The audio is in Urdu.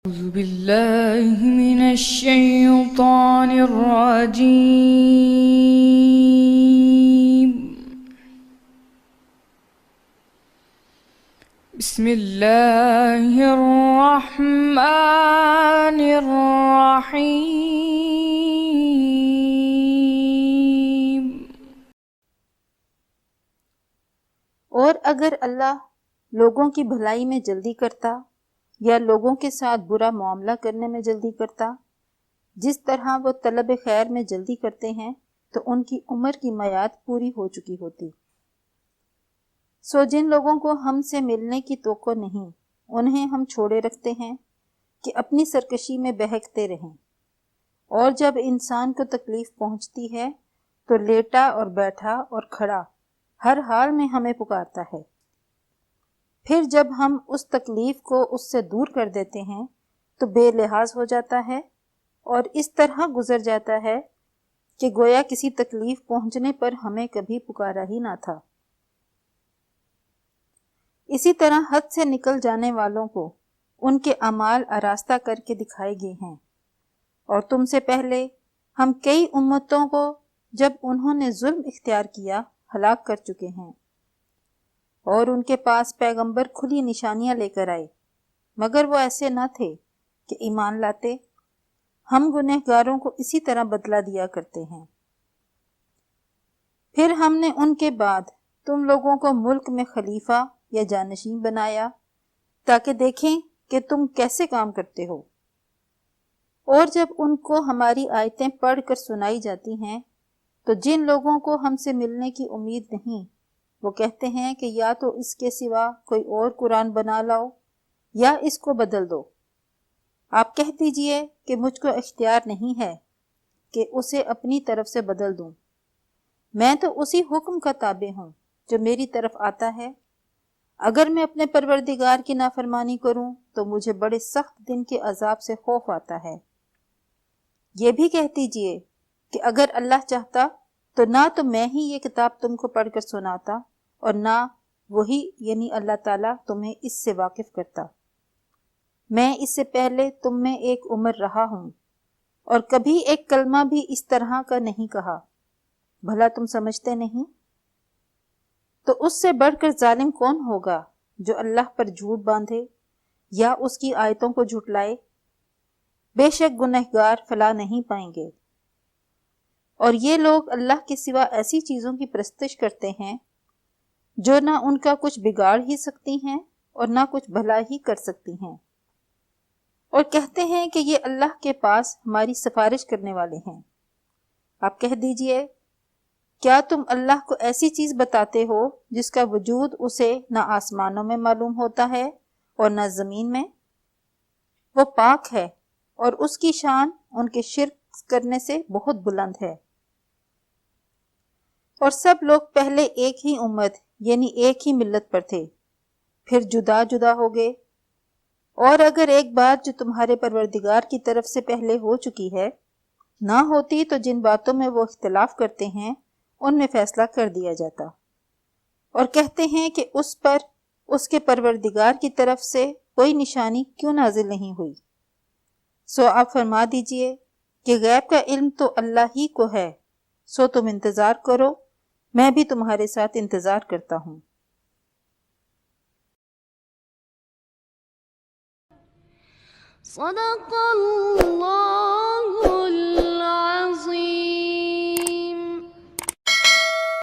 أعوذ بالله من الشيطان الرجيم. بسم الله الرحمن الرحيم. اور اگر اللہ لوگوں کی بھلائی میں جلدی کرتا یا لوگوں کے ساتھ برا معاملہ کرنے میں جلدی کرتا، جس طرح وہ طلب خیر میں جلدی کرتے ہیں، تو ان کی عمر کی میعاد پوری ہو چکی ہوتی۔ سو جن لوگوں کو ہم سے ملنے کی توقع نہیں، انہیں ہم چھوڑے رکھتے ہیں کہ اپنی سرکشی میں بہکتے رہیں، اور جب انسان کو تکلیف پہنچتی ہے تو لیٹا اور بیٹھا اور کھڑا ہر حال میں ہمیں پکارتا ہے۔ پھر جب ہم اس تکلیف کو اس سے دور کر دیتے ہیں تو بے لحاظ ہو جاتا ہے اور اس طرح گزر جاتا ہے کہ گویا کسی تکلیف پہنچنے پر ہمیں کبھی پکارا ہی نہ تھا۔ اسی طرح حد سے نکل جانے والوں کو ان کے اعمال آراستہ کر کے دکھائے گئے ہیں، اور تم سے پہلے ہم کئی امتوں کو جب انہوں نے ظلم اختیار کیا ہلاک کر چکے ہیں، اور ان کے پاس پیغمبر کھلی نشانیاں لے کر آئے، مگر وہ ایسے نہ تھے کہ ایمان لاتے۔ ہم گنہگاروں کو اسی طرح بدلہ دیا کرتے ہیں۔ پھر ہم نے ان کے بعد تم لوگوں کو ملک میں خلیفہ یا جانشین بنایا تاکہ دیکھیں کہ تم کیسے کام کرتے ہو، اور جب ان کو ہماری آیتیں پڑھ کر سنائی جاتی ہیں تو جن لوگوں کو ہم سے ملنے کی امید نہیں، وہ کہتے ہیں کہ یا تو اس کے سوا کوئی اور قرآن بنا لاؤ یا اس کو بدل دو۔ آپ کہہ دیجئے کہ مجھ کو اختیار نہیں ہے کہ اسے اپنی طرف سے بدل دوں، میں تو اسی حکم کا تابع ہوں جو میری طرف آتا ہے۔ اگر میں اپنے پروردگار کی نافرمانی کروں تو مجھے بڑے سخت دن کے عذاب سے خوف آتا ہے۔ یہ بھی کہہ دیجئے کہ اگر اللہ چاہتا تو نہ تو میں ہی یہ کتاب تم کو پڑھ کر سناتا، اور نہ وہی یعنی اللہ تعالیٰ تمہیں اس سے واقف کرتا۔ میں اس سے پہلے تم میں ایک عمر رہا ہوں اور کبھی ایک کلمہ بھی اس طرح کا نہیں کہا، بھلا تم سمجھتے نہیں؟ تو اس سے بڑھ کر ظالم کون ہوگا جو اللہ پر جھوٹ باندھے یا اس کی آیتوں کو جھٹلائے؟ بے شک گنہگار فلاح نہیں پائیں گے۔ اور یہ لوگ اللہ کے سوا ایسی چیزوں کی پرستش کرتے ہیں جو نہ ان کا کچھ بگاڑ ہی سکتی ہیں اور نہ کچھ بھلا ہی کر سکتی ہیں، اور کہتے ہیں کہ یہ اللہ کے پاس ہماری سفارش کرنے والے ہیں۔ آپ کہہ دیجئے کیا تم اللہ کو ایسی چیز بتاتے ہو جس کا وجود اسے نہ آسمانوں میں معلوم ہوتا ہے اور نہ زمین میں؟ وہ پاک ہے اور اس کی شان ان کے شرک کرنے سے بہت بلند ہے۔ اور سب لوگ پہلے ایک ہی امت یعنی ایک ہی ملت پر تھے، پھر جدا جدا ہو گئے، اور اگر ایک بات جو تمہارے پروردگار کی طرف سے پہلے ہو چکی ہے نہ ہوتی تو جن باتوں میں وہ اختلاف کرتے ہیں ان میں فیصلہ کر دیا جاتا۔ اور کہتے ہیں کہ اس پر اس کے پروردگار کی طرف سے کوئی نشانی کیوں نازل نہیں ہوئی؟ سو آپ فرما دیجئے کہ غیب کا علم تو اللہ ہی کو ہے، سو تم انتظار کرو، میں بھی تمہارے ساتھ انتظار کرتا ہوں۔ صدق اللہ